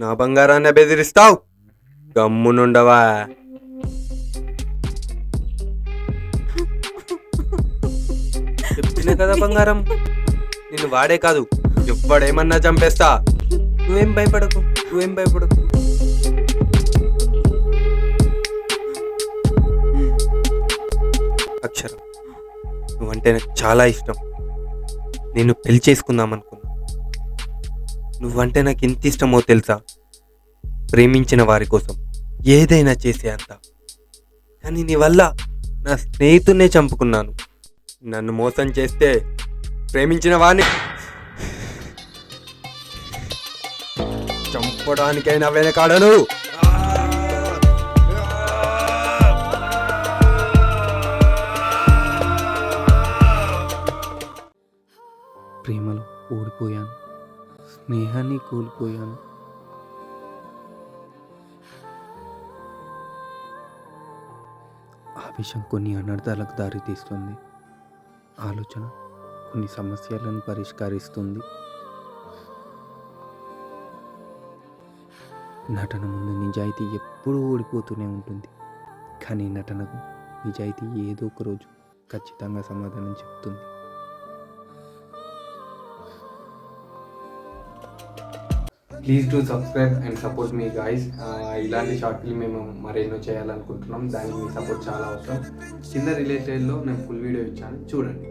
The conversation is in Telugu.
నా బంగారాన్ని బెదిరిస్తావు? గమ్మునుండవా? చెప్తున్నా కదా బంగారం, నిన్ను వాడే కాదు ఎవ్వడేమన్నా చంపేస్తా. నువ్వేం భయపడకు. అక్షర, నువ్వంటే నాకు చాలా ఇష్టం. నేను పెళ్లి చేసుకుందాం అనుకున్నా. నువ్వంటే నాకు ఎంత ఇష్టమో తెలుసా? ప్రేమించిన వారి కోసం ఏదైనా చేసే అంత. కానీ నీ వల్ల నా స్నేహితున్నే చంపుకున్నాను. నన్ను మోసం చేస్తే ప్రేమించిన వాడిని చంపడానికైనా వెనకాడను. ప్రేమలో ఓడిపోయాను, స్నేహాన్ని కోల్పోయాను. ఆవేశం కొన్ని అనర్థాలకు దారితీస్తుంది. ఆలోచన కొన్ని సమస్యలను పరిష్కరిస్తుంది. నటన ముందు నిజాయితీ ఎప్పుడూ ఓడిపోతూనే ఉంటుంది. కానీ నటనకు నిజాయితీ ఏదో ఒక రోజు ఖచ్చితంగా సమాధానం చెప్తుంది. Please to subscribe and support me guys. ఇలాంటి షార్ట్ ఫిల్మ్ మేము మరెన్నో చేయాలనుకుంటున్నాం. దానికి మీ సపోర్ట్ చాలా అవసరం. కింద రిలేటెడ్లో నేను ఫుల్ వీడియో ఇచ్చాను, చూడండి.